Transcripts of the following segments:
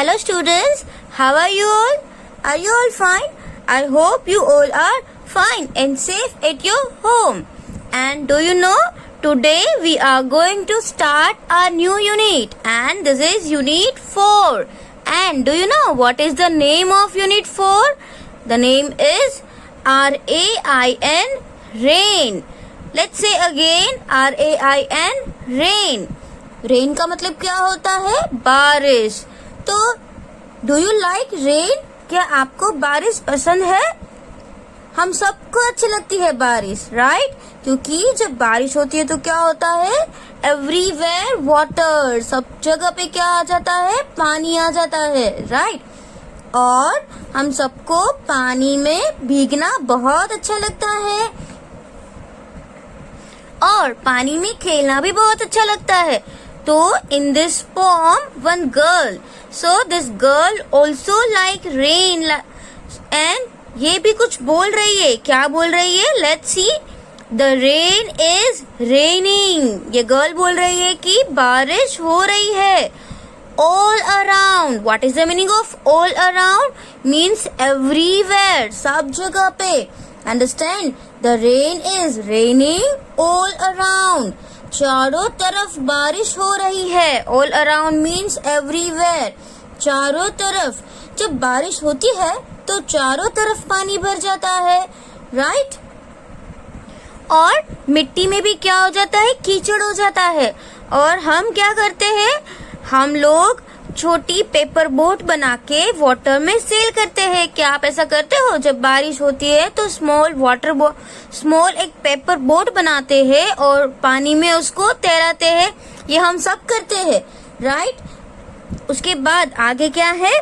Hello students, how are you all? Are you all fine? I hope you all are fine and safe at your home. And do you know, today we are going to start our new unit and this is unit 4. And do you know what is the name of unit 4? The name is RAIN, rain. Let's say again RAIN, rain. Rain का मतलब क्या होता है? बारिश. तो do you like rain? क्या आपको बारिश पसंद है? हम सबको अच्छी लगती है बारिश, राइट? क्योंकि जब बारिश होती है तो क्या होता है? एवरीवेयर वाटर, सब जगह पे क्या आ जाता है? पानी आ जाता है, राइट? और हम सबको पानी में भीगना बहुत अच्छा लगता है और पानी में खेलना भी बहुत अच्छा लगता है. तो in this poem one girl, so this girl also like rain and ये भी कुछ बोल रही है. क्या बोल रही है? Let's see. The rain is raining. ये गर्ल बोल रही है कि बारिश हो रही है. All around. What is the meaning of all around? Means everywhere. सब जगह पे. Understand? The rain is raining all around. चारों तरफ बारिश हो रही है. All around means everywhere. चारों तरफ. जब बारिश होती है तो चारों तरफ पानी भर जाता है, राइट? और मिट्टी में भी क्या हो जाता है? कीचड़ हो जाता है. और हम क्या करते हैं? हम लोग छोटी पेपर बोट बना के वाटर में सेल करते हैं. क्या आप ऐसा करते हो? जब बारिश होती है तो स्मॉल एक पेपर बोट बनाते हैं और पानी में उसको तैराते हैं. ये हम सब करते हैं, राइट? उसके बाद आगे क्या है?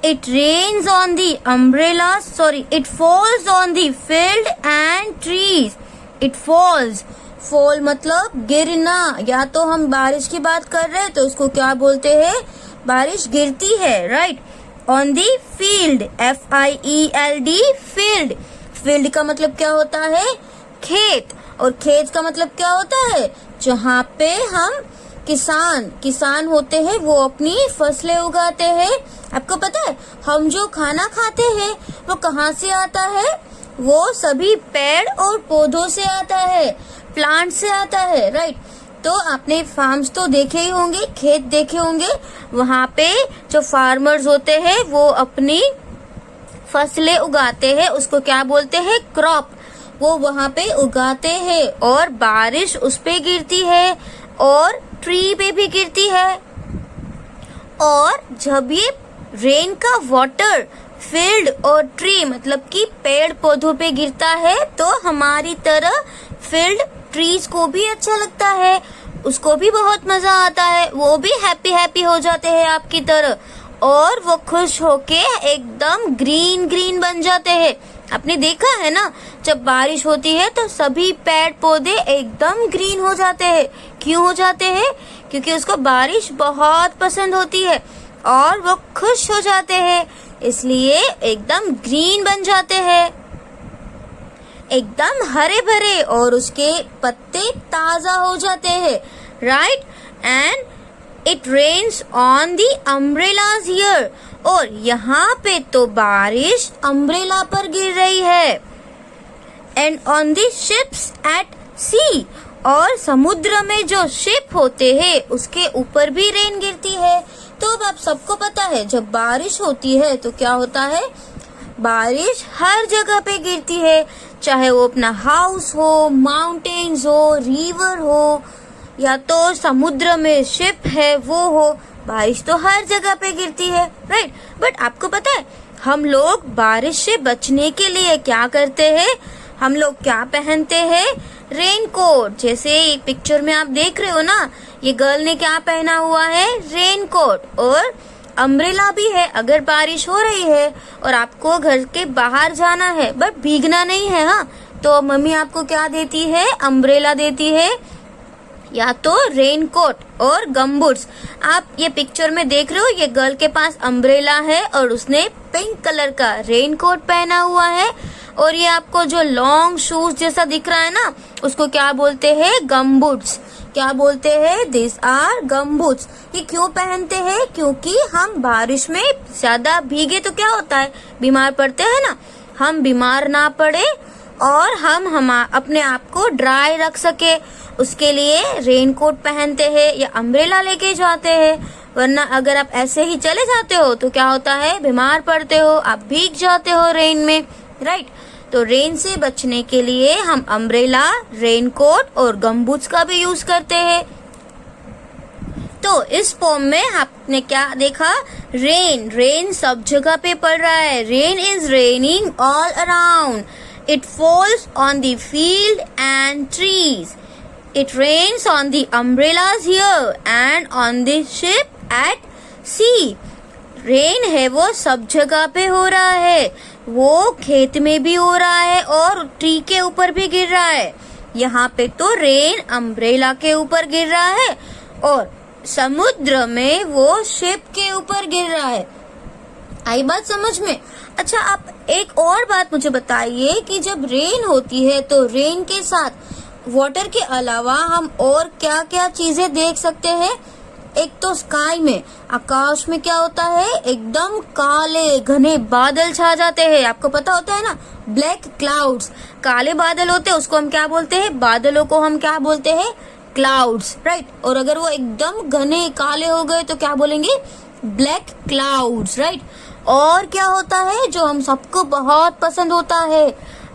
It rains on the umbrella, sorry, it falls on the field and trees. It falls, fall मतलब गिरना. या तो हम बारिश की बात कर रहे हैं तो उसको क्या बोलते हैं? बारिश गिरती है, right? On the field, FIELD, field. Field का मतलब क्या होता है? खेत. और खेत का मतलब क्या होता है? जहाँ पे हम किसान होते हैं, वो अपनी फसलें उगाते हैं. आपको पता है हम जो खाना खाते हैं वो कहाँ से आता है? वो सभी पेड़ और पौधों से आता है, प्लांट से आता है, राइट? तो आपने फार्म्स तो देखे ही होंगे, खेत देखे होंगे. वहाँ पे जो फार्मर्स होते हैं वो अपनी फसलें उगाते हैं. उसको क्या बोलते हैं? क्रॉप. वो वहाँ पे उगाते हैं और बारिश उस पे गिरती है और ट्री पे भी गिरती है. और जब ये रेन का वाटर फील्ड और ट्री मतलब कि पेड़ पौधों पे गिरता है तो हमारी तरह फील्ड ट्रीज को भी अच्छा लगता है, उसको भी बहुत मजा आता है. वो भी हैप्पी हो जाते हैं आपकी तरह और वो खुश होके एकदम ग्रीन बन जाते हैं. आपने देखा है ना, जब बारिश होती है तो सभी पेड़ पौधे एकदम ग्रीन हो जाते हैं. क्यों हो जाते हैं? क्योंकि उसको बारिश बहुत पसंद होती है और वो खुश हो जाते हैं, इसलिए एकदम ग्रीन बन जाते हैं, एकदम हरे भरे, और उसके पत्ते ताजा हो जाते हैं, right? And it rains on the umbrellas here. और यहाँ पे तो बारिश अम्ब्रेला पर गिर रही है. And on the ships at sea. और समुद्र में जो शिप होते हैं उसके ऊपर भी रेन गिरती है. तो अब आप सबको पता है जब बारिश होती है तो क्या होता है? बारिश हर जगह पे गिरती है, चाहे वो अपना हाउस हो, माउंटेन्स हो, रिवर हो, या तो समुद्र में शिप है वो हो. बारिश तो हर जगह पे गिरती है, राइट? बट आपको पता है हम लोग बारिश से बचने के लिए क्या करते हैं? हम लोग क्या पहनते हैं? रेनकोट. जैसे पिक्चर में आप देख रहे हो ना, ये गर्ल ने क्या पहना हुआ है? रेनकोट. और अम्ब्रेला भी है. अगर बारिश हो रही है और आपको घर के बाहर जाना है बट भीगना नहीं है, हाँ, तो मम्मी आपको क्या देती है? अम्ब्रेला देती है, या तो रेनकोट और गमबूट्स. आप ये पिक्चर में देख रहे हो, ये गर्ल के पास अम्ब्रेला है और उसने पिंक कलर का रेनकोट पहना हुआ है. और ये आपको जो लॉन्ग शूज जैसा दिख रहा है ना, उसको क्या बोलते हैं? गमबूट्स. क्या बोलते हैं, दिस आर गमबूट्स। ये क्यों पहनते हैं, क्योंकि हम बारिश में ज्यादा भीगे तो क्या होता है, बीमार पड़ते हैं ना। हम बीमार ना पड़े और हम अपने आप को ड्राई रख सके, उसके लिए रेन कोट पहनते हैं या अम्ब्रेला लेके जाते हैं। वरना अगर आप ऐसे ही चले जाते हो तो क्या होता है, बीमार पड़ते हो, आप भीग जाते हो रेन में, राइट। तो रेन से बचने के लिए हम अम्ब्रेला, रेन कोट और गमबूट्स का भी यूज करते हैं। तो इस पोम में आपने क्या देखा, रेन सब जगह पे पड़ रहा है। Rain is raining all around, it falls on the field and trees, it rains on the umbrellas here and on the ship at sea. Rain है वो सब जगह पे हो रहा है, वो खेत में भी हो रहा है और ट्री के ऊपर भी गिर रहा है। यहाँ पे तो रेन अम्ब्रेला के ऊपर गिर रहा है और समुद्र में वो शिप के ऊपर गिर रहा है। आई बात समझ में? अच्छा, आप एक और बात मुझे बताइए कि जब रेन होती है तो रेन के साथ वाटर के अलावा हम और क्या क्या चीजें देख सकते हैं। एक तो स्काई में, आकाश में क्या होता है, एकदम काले घने बादल छा जाते हैं। आपको पता होता है ना, ब्लैक क्लाउड्स, काले बादल होते हैं, उसको हम क्या बोलते हैं, बादलों को हम क्या बोलते हैं, क्लाउड्स, राइट। और अगर वो एकदम घने काले हो गए तो क्या बोलेंगे, ब्लैक क्लाउड्स, राइट। और क्या होता है जो हम सबको बहुत पसंद होता है,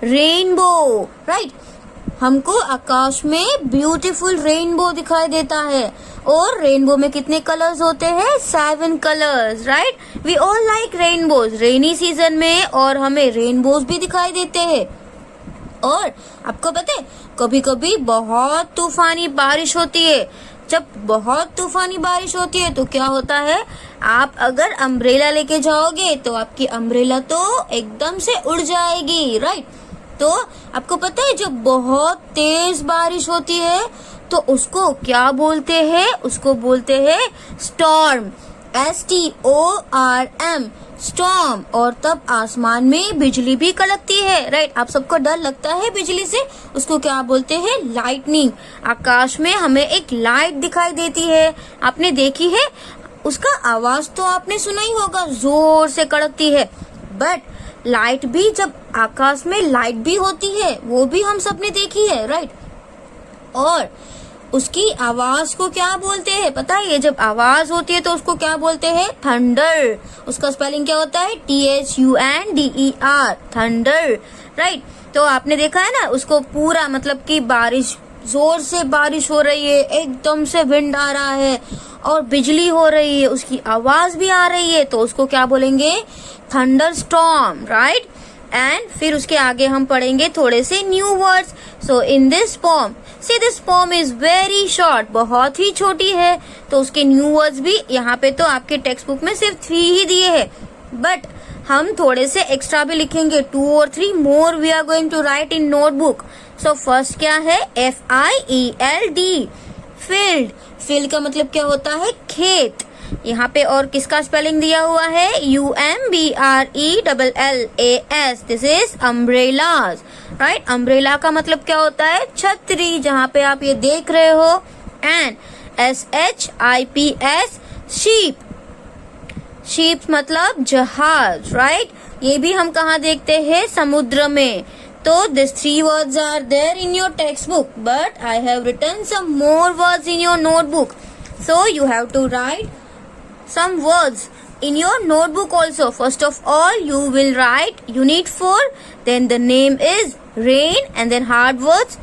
रेनबो, राइट। हमको आकाश में ब्यूटीफुल रेनबो दिखाई देता है। और रेनबो में कितने कलर्स होते हैं, 7 colours, right. We all like rainbows rainy season में, और हमें रेनबोज भी दिखाई देते हैं। और आपको पता है, कभी कभी बहुत तूफानी बारिश होती है। जब बहुत तूफानी बारिश होती है तो क्या होता है, आप अगर अम्ब्रेला लेके जाओगे तो आपकी अम्ब्रेला तो एकदम से उड़ जाएगी, राइट। तो आपको पता है, जब बहुत तेज बारिश होती है तो उसको क्या बोलते हैं, उसको बोलते हैं स्टॉर्म, STORM, स्टॉर्म। और तब आसमान में बिजली भी कड़कती है, राइट। आप सबको डर लगता है बिजली से, उसको क्या बोलते हैं, लाइटनिंग। आकाश में हमें एक लाइट दिखाई देती है, आपने देखी है, उसका आवाज तो आपने सुना ही होगा, जोर से कड़कती है। बट लाइट भी, जब आकाश में लाइट भी होती है, वो भी हम सबने देखी है, राइट। और उसकी आवाज को क्या बोलते हैं पता है, ये जब आवाज होती है तो उसको क्या बोलते हैं, थंडर। उसका स्पेलिंग क्या होता है, THUNDER, थंडर, राइट। तो आपने देखा है ना, उसको पूरा मतलब कि बारिश, जोर से बारिश हो रही है, एकदम से विंड आ रहा है और बिजली हो रही है, उसकी आवाज भी आ रही है, तो उसको क्या बोलेंगे, थंडर स्टॉर्म, राइट। एंड फिर उसके आगे हम पढ़ेंगे थोड़े से new words. So in this pome, see this pome is very short, बहुत ही छोटी है, तो उसके न्यू वर्ड्स भी यहाँ पे तो आपके टेक्स्ट बुक में सिर्फ 3 ही दिए हैं, बट हम थोड़े से एक्स्ट्रा भी लिखेंगे, 2 और 3 more we are going to write in notebook. So first क्या है, FIELD, फील्ड। फील्ड का मतलब क्या होता है, खेत। यहाँ पे और किसका स्पेलिंग दिया हुआ है, UMBRELLAS, this is umbrellas, right. Umbrella का मतलब क्या होता है, छतरी, जहाँ पे आप ये देख रहे हो। And SHIPS, sheep. शीप मतलब जहाज, राइट। ये भी हम कहाँ देखते हैं, समुद्र में। तो this 3 words are there in your textbook, but I have written some more words in your notebook. So you have to write some words in your notebook also. First of all, you will write unit 4, then the name is rain, and then hard words.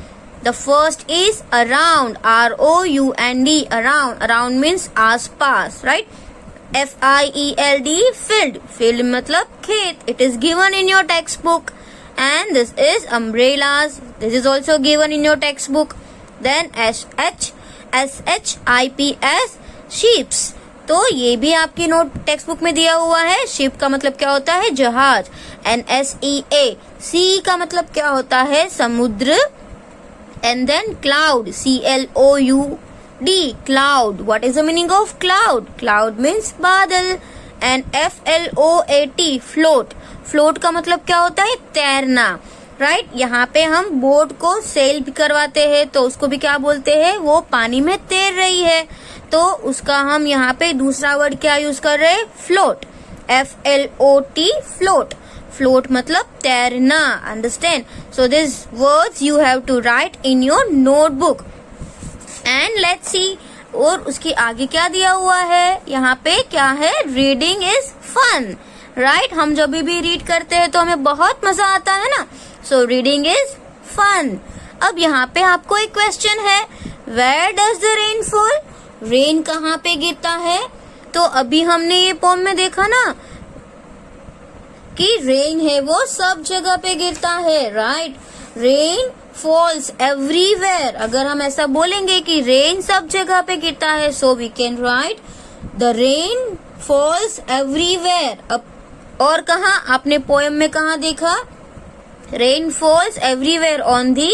The first is around, ROUND, around. Around means आसपास, right? FIELD, field. Field मतलब खेत. It is given in your textbook. And this is umbrellas. This is also given in your textbook. Then SHIPS, sheeps. तो ये भी आपकी note text book में दिया हुआ है। शिप का मतलब क्या होता है, जहाज। NSEA, सी का मतलब क्या होता है, समुद्र। And then cloud, CLOUD, cloud. What is the meaning of cloud, cloud means बादल। And FLOAT, float. फ्लोट का मतलब क्या होता है, तैरना। राइट यहाँ पे हम बोट को सेल भी करवाते हैं तो उसको भी क्या बोलते हैं, वो पानी में तैर रही है, तो उसका हम यहाँ पे दूसरा वर्ड क्या यूज कर रहे हैं, फ्लोट, FLOT, फ्लोट। फ्लोट मतलब तैरना, understand. So this words you have to write in your notebook and let's see. और उसके आगे क्या दिया हुआ है, यहाँ पे क्या है, रीडिंग इज फन, राइट। हम जब भी रीड करते हैं तो हमें बहुत मजा आता है ना, सो रीडिंग इज फन। अब यहाँ पे आपको एक क्वेश्चन है, where does the rain fall, rain कहाँ पे गिरता है। तो अभी हमने ये पोम में देखा ना कि रेन है वो सब जगह पे गिरता है, राइट। रेन फॉल्स एवरीवेयर, अगर हम ऐसा बोलेंगे कि रेन सब जगह पे गिरता है, so we can write the rain falls everywhere. अब और कहा आपने पोएम में कहा देखा, rain falls everywhere on the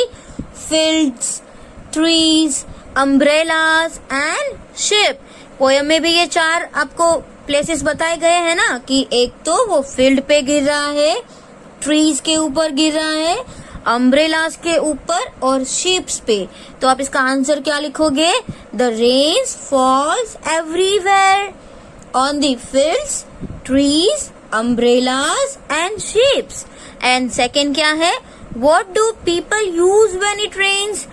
fields, trees, umbrellas and ship. Poem में भी ये 4 आपको प्लेसेस बताए गए हैं ना, कि एक तो वो फील्ड पे गिर रहा है, ट्रीज के ऊपर गिर रहा है, अम्ब्रेलास के ऊपर और शिप्स पे। तो आप इसका आंसर क्या लिखोगे, the rain falls everywhere on the fields, trees, umbrellas and ships. And second क्या है, what do people use when it rains,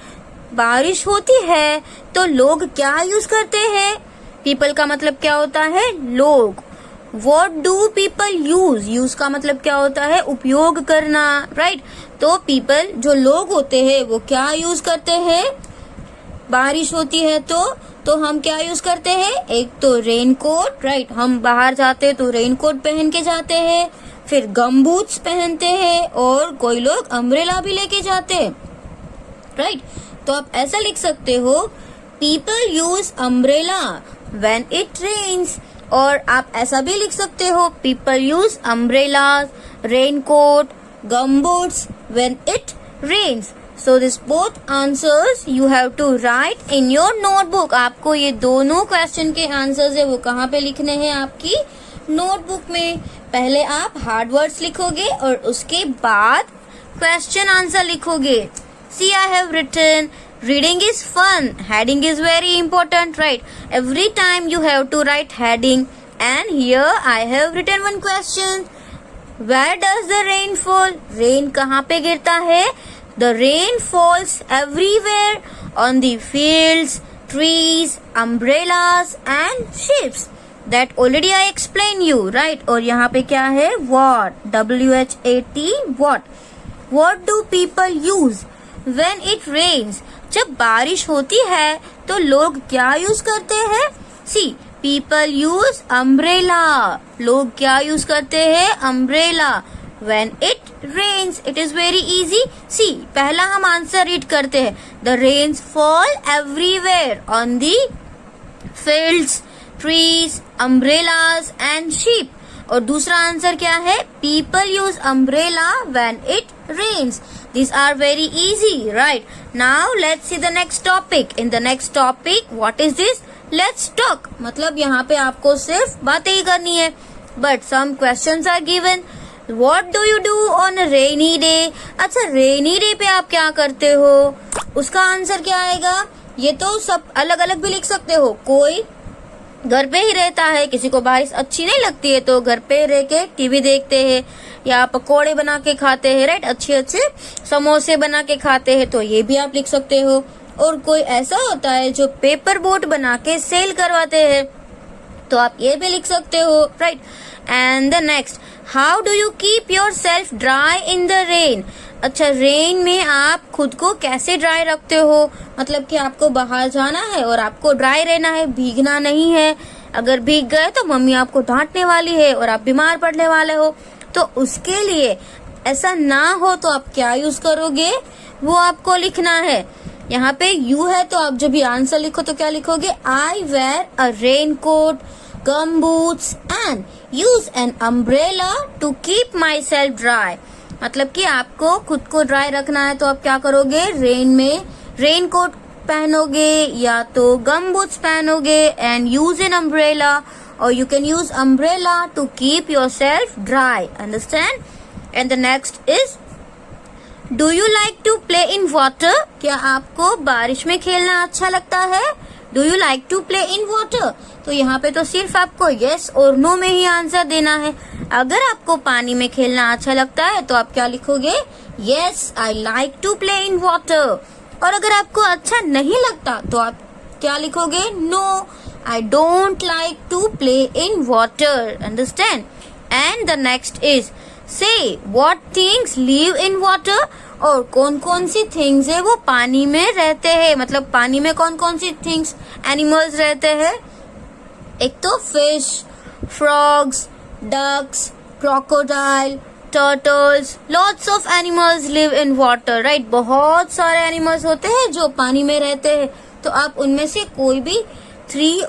बारिश होती है तो लोग क्या यूज करते हैं। पीपल का मतलब क्या होता है, लोग। What do people use? Use का मतलब क्या होता है, उपयोग करना, राइट। तो पीपल जो लोग होते हैं वो क्या यूज करते हैं, बारिश होती है तो हम क्या यूज करते हैं, एक तो रेन कोट, राइट। हम बाहर जाते हैं तो रेन कोट पहन के जाते हैं, फिर गम बूट्स पहनते हैं और कोई लोग अम्ब्रेला भी लेके जाते हैं, राइट। तो आप ऐसा लिख सकते हो, people use umbrella when it rains. और आप ऐसा भी लिख सकते हो, people use umbrellas, raincoat, gumboots when it rains. So this both answers you have to write in your notebook. आपको ये दोनों क्वेश्चन के आंसर्स है वो कहाँ पे लिखने हैं, आपकी नोटबुक में। पहले आप हार्ड वर्ड्स लिखोगे और उसके बाद क्वेश्चन आंसर लिखोगे। See I have written, reading is fun, heading is very important, right? Every time you have to write heading, and here I have written one question, where does the rain fall, rain kahan pe girta hai, the rain falls everywhere on the fields, trees, umbrellas and ships. That already I explained you, right? और यहाँ पे क्या है, what, WHAT, what do people use when it rains? जब बारिश होती है तो लोग क्या यूज करते हैं, सी पीपल यूज अम्ब्रेला, लोग क्या यूज करते हैं, umbrella. When it rains, it is very easy. See पहला हम आंसर रीड करते हैं, the rains fall everywhere on the fields, trees, umbrellas and ship. और दूसरा आंसर क्या है, people use umbrella when it rains. These are very easy, right? Now let's see the next topic. In the next topic, what is this? Let's talk. मतलब यहाँ पे आपको सिर्फ बातें ही करनी है. But some questions are given. What do you do on a rainy day? अच्छा, rainy day पे आप क्या करते हो? उसका आंसर क्या आएगा? ये तो सब अलग अलग भी लिख सकते हो. कोई घर पे ही रहता है, किसी को बारिश अच्छी नहीं लगती है तो घर पे रह के टीवी देखते हैं या पकोड़े बना के खाते हैं, राइट। अच्छे अच्छे समोसे बना के खाते हैं, तो ये भी आप लिख सकते हो। और कोई ऐसा होता है जो पेपर बोट बना के सेल करवाते हैं, तो आप ये भी लिख सकते हो, right. And the next, how do you keep your self dry in the rain. अच्छा, रेन में आप खुद को कैसे ड्राई रखते हो, मतलब कि आपको बाहर जाना है और आपको ड्राई रहना है, भीगना नहीं है। अगर भीग गए तो मम्मी आपको डांटने वाली है और आप बीमार पड़ने वाले हो। तो उसके लिए ऐसा ना हो तो आप क्या यूज करोगे, वो आपको लिखना है। यहाँ पे यू है तो आप जब भी आंसर लिखो तो क्या लिखोगे, I wear a rain coat, gum boots and use an umbrella to keep myself dry. मतलब कि आपको खुद को ड्राई रखना है तो आप क्या करोगे, रेन में रेन कोट पहनोगे या तो गम बूट्स पहनोगे and use an umbrella, or you can use umbrella to keep yourself dry, understand? And the next is, do you like to play in water? क्या आपको बारिश में खेलना अच्छा लगता है? Do you like to play in water? तो यहाँ पे तो सिर्फ आपको यस और नो में ही आंसर देना है। अगर आपको पानी में खेलना अच्छा लगता है तो आप क्या लिखोगे? Yes, I like to play in water. और अगर आपको अच्छा नहीं लगता तो आप क्या लिखोगे? No, I don't like to play in water. Understand? And the next is say what things live in water? और कौन कौन सी थिंग्स है वो पानी में रहते हैं, मतलब पानी में कौन कौन सी थिंग्स एनिमल्स रहते हैं? एक तो fish, frogs, ducks, crocodile, turtles, lots of animals live in water, right? बहुत सारे एनिमल्स होते हैं जो पानी में रहते हैं। तो आप उनमें से कोई भी 3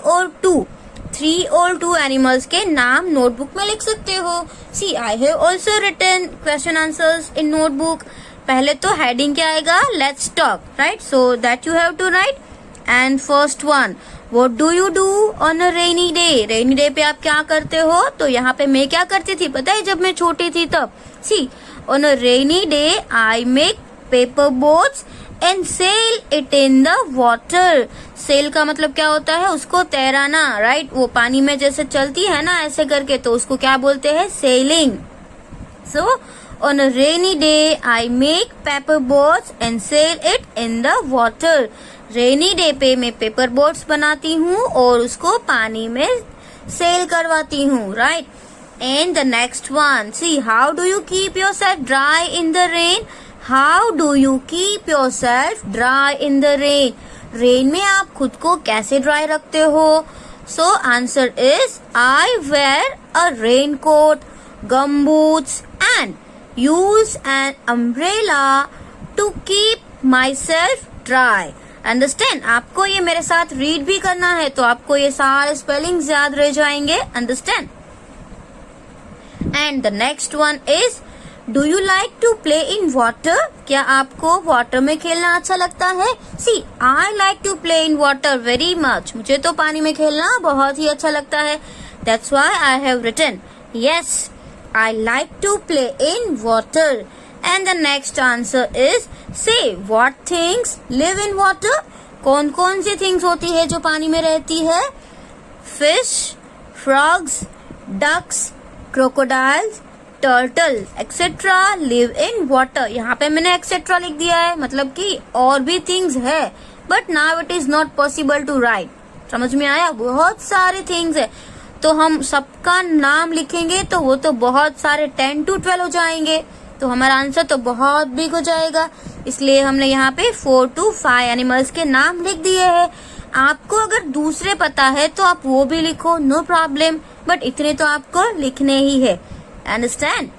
और 2 एनिमल्स के नाम नोटबुक में लिख सकते हो। See I have also written question answers in notebook. पहले तो हेडिंग क्या आएगा? Let's talk, right? So that you have to write. And first one, what do you do on a rainy day? Rainy day पे आप क्या करते हो? तो यहाँ पे मैं क्या करती थी पता है जब मैं छोटी थी तब? See on a rainy day I make paper boats and sail it in the water. Sail का मतलब क्या होता है? उसको तैराना, राइट? वो पानी में जैसे चलती है ना ऐसे करके, तो उसको क्या बोलते हैं? Sailing. So on a rainy day I make paper boats and sail it in the water. Rainy day पे मैं पेपर बोट्स बनाती हूँ और उसको पानी में सेल करवाती हूँ, right? And the next one, see how do you keep yourself dry in the rain? How do you keep yourself dry in the rain? Rain में आप खुद को कैसे ड्राई रखते हो? So answer is I wear a rain coat, gumboots and use an umbrella to keep myself dry. Understand? आपको ये मेरे साथ रीड भी करना है तो आपको ये सारे स्पेलिंग्स याद रह जाएंगे। Understand? And the next one is do you like to play in water? क्या आपको वाटर में खेलना अच्छा लगता है? See I like to play in water very much. मुझे तो पानी में खेलना बहुत ही अच्छा लगता है। That's why I have written yes, I like to play in water. And the next answer is say what things live in water? कौन कौन सी things होती है जो पानी में रहती है? Fish, frogs, ducks, crocodiles, turtle, etc. live in water. यहाँ पे मैंने etc. लिख दिया है, मतलब कि और भी things है, but now it is not possible to write. समझ में आया? बहुत सारे things है, तो हम सबका नाम लिखेंगे तो वो तो बहुत सारे 10 to 12 हो जाएंगे, तो हमारा आंसर तो बहुत बिग हो जाएगा। इसलिए हमने यहाँ पे 4 to 5 एनिमल्स के नाम लिख दिए हैं। आपको अगर दूसरे पता है तो आप वो भी लिखो, नो प्रॉब्लम, बट इतने तो आपको लिखने ही है। Understand?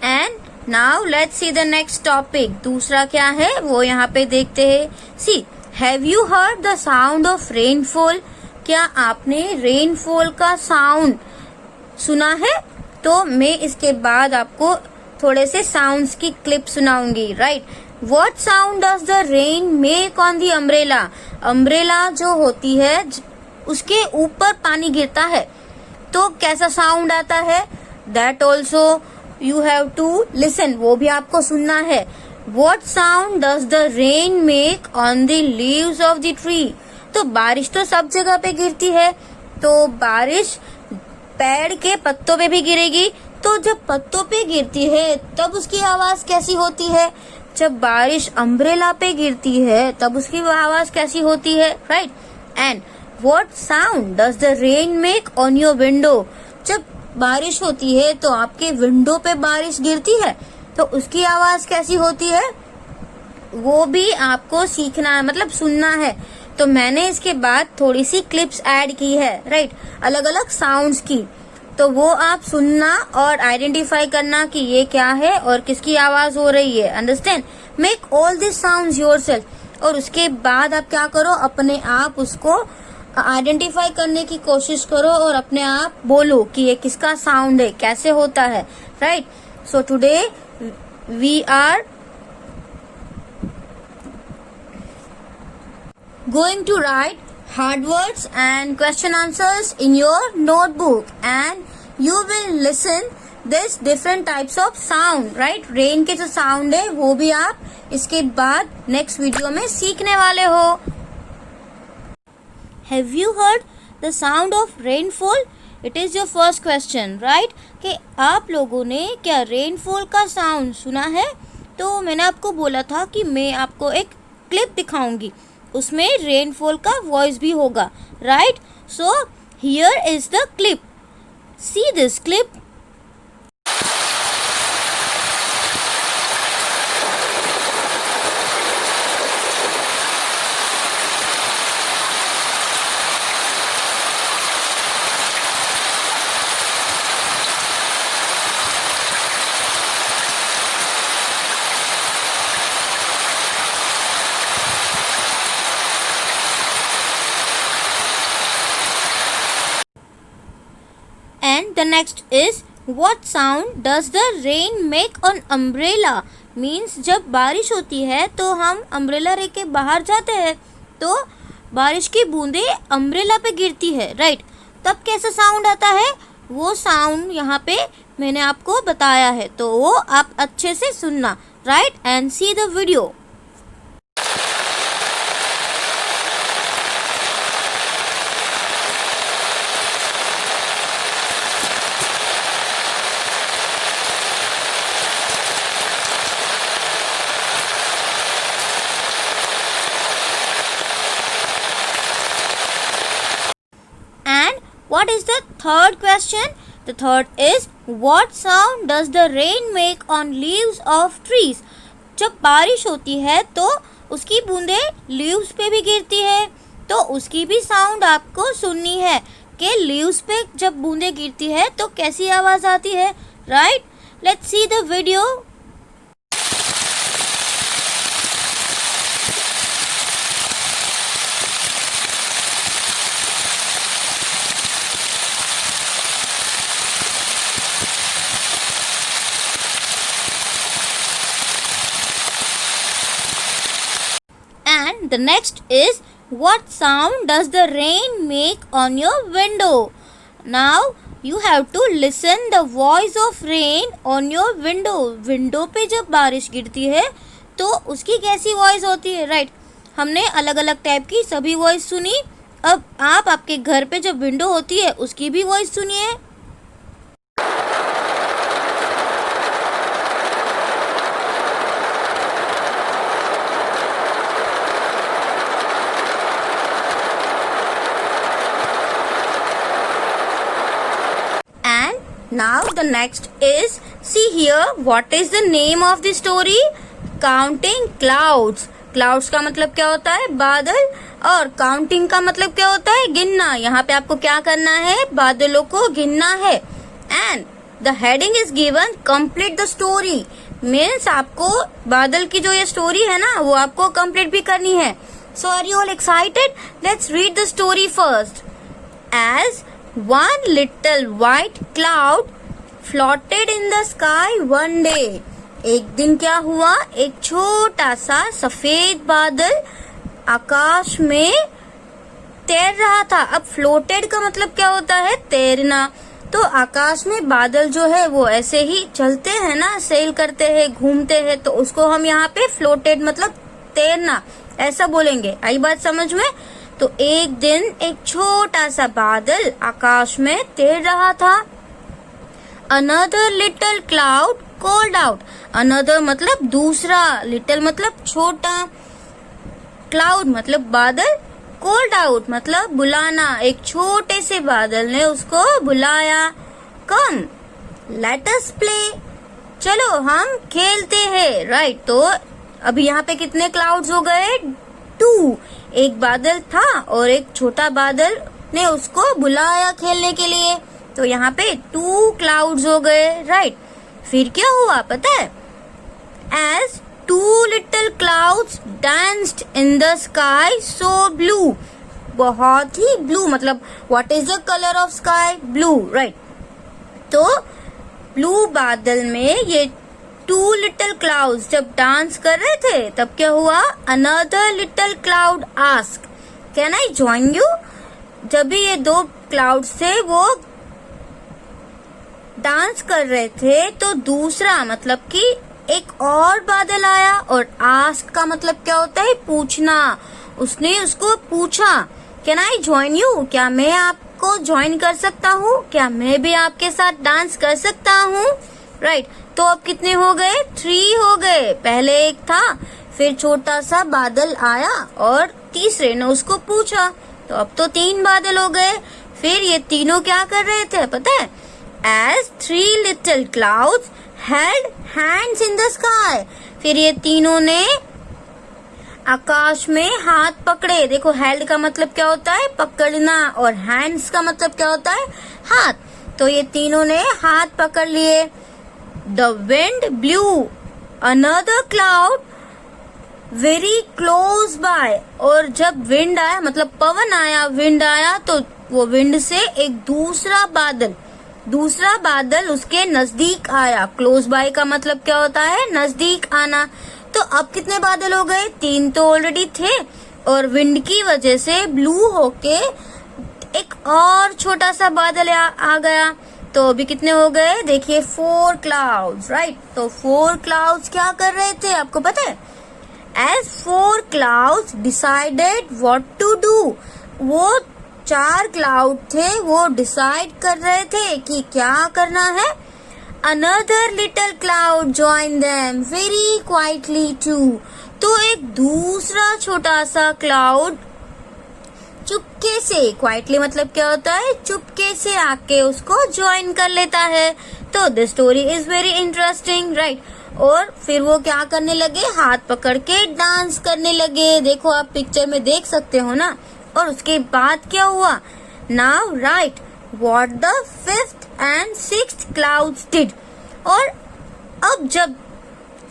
And now let's see the next topic. दूसरा क्या है वो यहाँ पे देखते हैं। See have you heard the sound of rainfall? क्या आपने रेनफॉल का साउंड सुना है? तो मैं इसके बाद आपको थोड़े से साउंड्स की क्लिप सुनाऊंगी, right? What sound does the rain make on the umbrella? Umbrella जो होती है उसके ऊपर पानी गिरता है तो कैसा साउंड आता है? That also you have to listen, वो भी आपको सुनना है। What sound does the rain make on the leaves of the tree? तो बारिश तो सब जगह पे गिरती है, तो बारिश पेड़ के पत्तों पे भी गिरेगी, तो जब पत्तों पे गिरती है तब उसकी आवाज कैसी होती है? जब बारिश अम्ब्रेला पे गिरती है तब उसकी आवाज कैसी होती है, right? And what sound does the rain make on your window? जब बारिश होती है तो आपके विंडो पे बारिश गिरती है तो उसकी आवाज कैसी होती है? वो भी आपको सीखना है, मतलब सुनना है। तो मैंने इसके बाद थोड़ी सी क्लिप्स ऐड की है, राइट? अलग अलग साउंड्स की, तो वो आप सुनना और आइडेंटिफाई करना कि ये क्या है और किसकी आवाज हो रही है। Understand? Make all this sounds yourself. और उसके बाद आप क्या करो, अपने आप उसको आइडेंटिफाई करने की कोशिश करो और अपने आप बोलो कि ये किसका साउंड है, कैसे होता है, right? So today we are going to write hard words and question answers in your notebook, and you will listen this different types of sound, right. Rain के जो साउंड है वो भी आप इसके बाद नेक्स्ट वीडियो में सीखने वाले हो। Have you heard the sound of rainfall? It is your first question, right, कि आप लोगों ने क्या रेनफॉल का साउंड सुना है? तो मैंने आपको बोला था कि मैं आपको एक क्लिप दिखाऊंगी, उसमें रेनफॉल का वॉइस भी होगा, right. So here is the clip, see this clip. And the next is, what sound does the rain make on umbrella? Means जब बारिश होती है तो हम अम्ब्रेला लेके बाहर जाते हैं तो बारिश की बूंदें अम्ब्रेला पे गिरती है, राइट। तब कैसा साउंड आता है? वो साउंड यहाँ पे मैंने आपको बताया है, तो वो आप अच्छे से सुनना, right, and see the video. What is the third question? The third is, what sound does the rain make on leaves of trees? जब बारिश होती है तो उसकी बूंदें लीव्स पे भी गिरती है, तो उसकी भी साउंड आपको सुननी है कि लीव्स पे जब बूंदें गिरती है तो कैसी आवाज आती है, right. Let's see the video. And the next is, what sound does the rain make on your window? Now you have to listen the voice of rain on your window. Window पे जब बारिश गिरती है तो उसकी कैसी voice होती है, राइट। हमने अलग अलग टाइप की सभी वॉइस सुनी, अब आप आपके घर पे जब विंडो होती है उसकी भी वॉइस सुनिए। Now the next is, see here, what is the name of the story? Counting Clouds. Clouds का मतलब क्या होता है? बादल, और counting का मतलब क्या होता है? गिनना। यहाँ पे आपको क्या करना है? बादलों को गिनना है। And the heading is given, complete the story. Means आपको बादल की जो ये स्टोरी है ना वो आपको कंप्लीट भी करनी है। So are you all excited? Let's read the story first. As one little white cloud floated in the sky one day. एक दिन क्या हुआ? एक छोटा सा सफेद बादल आकाश में तैर रहा था। अब फ्लोटेड का मतलब क्या होता है? तैरना। तो आकाश में बादल जो है वो ऐसे ही चलते हैं ना, सेल करते हैं, घूमते हैं, तो उसको हम यहाँ पे फ्लोटेड मतलब तैरना ऐसा बोलेंगे। आई बात समझ में? तो एक दिन एक छोटा सा बादल आकाश में तैर रहा था। Another little cloud called out. Another मतलब दूसरा, little मतलब छोटा, cloud मतलब बादल, called out मतलब बुलाना। एक छोटे से बादल ने उसको बुलाया। Come, let us play. चलो हम खेलते हैं, राइट। तो अभी यहाँ पे कितने क्लाउड्स हो गए? 2। एक बादल था और एक छोटा बादल ने उसको बुलाया खेलने के लिए, तो यहाँ पे 2 क्लाउड्स हो गए, राइट। फिर क्या हुआ पता है? As 2 little clouds danced in the sky so blue. बहुत ही ब्लू मतलब what is the color of sky? Blue, right. तो ब्लू बादल में ये 2 little clouds जब डांस कर रहे थे तब क्या हुआ? Another little cloud asked, Can I join you? जब भी ये 2 क्लाउड्स थे वो डांस कर रहे थे तो दूसरा मतलब कि एक और बादल आया, और आस्क का मतलब क्या होता है? पूछना। उसने उसको पूछा, कैन आई ज्वाइन यू? क्या मैं आपको ज्वाइन कर सकता हूँ? क्या मैं भी आपके साथ डांस कर सकता हूँ? राइट। तो अब कितने हो गए? 3 हो गए। पहले एक था, फिर छोटा सा बादल आया और तीसरे ने उसको पूछा, तो अब तो 3 बादल हो गए। फिर ये तीनों क्या कर रहे थे पता है? As 3 little clouds held hands in the sky. फिर ये तीनों ने आकाश में हाथ पकड़े। देखो, held का मतलब क्या होता है? पकड़ना, और hands का मतलब क्या होता है? हाथ। तो ये तीनों ने हाथ पकड़ लिए। The wind blew another cloud very close by. और जब विंड आया मतलब पवन आया, विंड आया, तो वो विंड से एक दूसरा बादल उसके नजदीक आया। क्लोज बाय का मतलब क्या होता है? नजदीक आना। तो अब कितने बादल हो गए? 3 तो ऑलरेडी थे, और विंड की वजह से ब्लू होके एक और छोटा सा बादल आ गया। तो अभी कितने हो गए? देखिए, 4 क्लाउड्स, राइट। तो 4 क्लाउड्स क्या कर रहे थे आपको पता है? As 4 clouds decided what to do. वो 4 क्लाउड थे, वो डिसाइड कर रहे थे कि क्या करना है। Another little cloud joined them very quietly too. तो एक दूसरा छोटा सा क्लाउड चुपके से, क्वाइटली मतलब क्या होता है? चुपके से आके उसको ज्वाइन कर लेता है। तो this story is very interesting, right. और फिर वो क्या करने लगे? हाथ पकड़ के डांस करने लगे। देखो, आप पिक्चर में देख सकते हो ना। और उसके बाद क्या हुआ? Now right what the 5th and 6th clouds did. और अब जब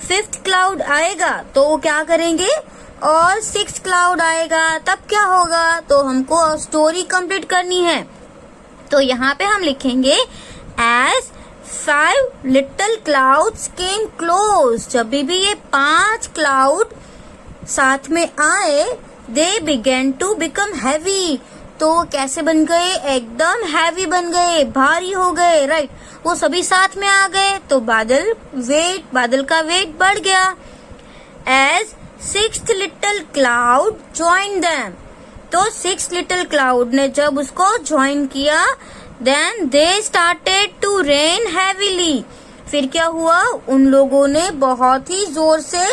5th क्लाउड आएगा तो वो क्या करेंगे? और 6th क्लाउड आएगा, तब क्या होगा? तो हमको स्टोरी कंप्लीट करनी है। तो यहाँ पे हम लिखेंगे as 5 little clouds came close. जब भी ये 5 क्लाउड साथ में आए, they began to become heavy. तो कैसे बन गए? एकदम हैवी बन गए, भारी हो गए, राइट। वो सभी साथ में आ गए तो बादल का वेट बढ़ गया। As 6th little cloud joined them. तो 6 little cloud ने जब उसको ज्वाइन किया, then they started to rain heavily. फिर क्या हुआ? उन लोगों ने बहुत ही जोर से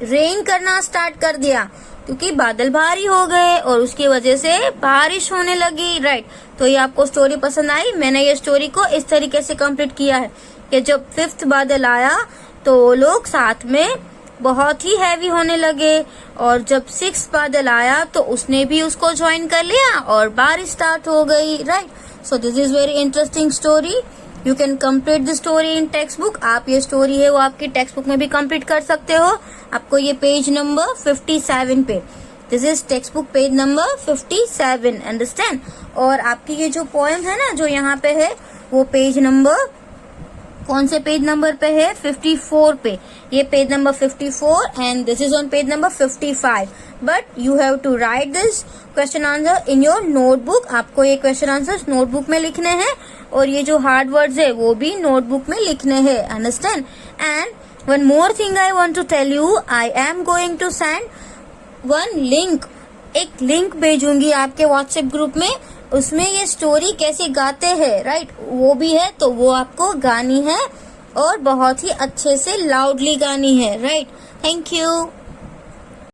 रेन करना स्टार्ट कर दिया, क्योंकि बादल भारी हो गए और उसकी वजह से बारिश होने लगी, राइट। तो ये आपको स्टोरी पसंद आई? मैंने ये स्टोरी को इस तरीके से कंप्लीट किया है कि जब 5th बादल आया तो वो लोग साथ में बहुत ही हैवी होने लगे, और जब 6th बादल आया तो उसने भी उसको ज्वाइन कर लिया और बारिश स्टार्ट हो गई, right. So this is very interesting story. You can complete the story in text book. आप ये स्टोरी है वो आपकी टेक्स्ट बुक में भी कंप्लीट कर सकते हो। आपको ये पेज नंबर 57 पे, this is text book page number 57, understand. और आपकी ये जो पोएम है ना, जो यहाँ पे है, वो पेज नंबर, कौन से पेज नंबर पे है? 54 पे। ये page number 54 and this is on page number 55। But you have to write this question answer in your notebook. आपको ये क्वेश्चन आंसर नोटबुक में लिखने हैं, और ये जो हार्ड वर्ड्स है वो भी नोटबुक में लिखने हैं, understand. And one more thing I want to tell you, I am going to send one link. एक लिंक भेजूंगी आपके व्हाट्सएप ग्रुप में, उसमें ये स्टोरी कैसे गाते हैं, राइट, वो भी है। तो वो आपको गानी है और बहुत ही अच्छे से लाउडली गानी है, राइट। Thank you.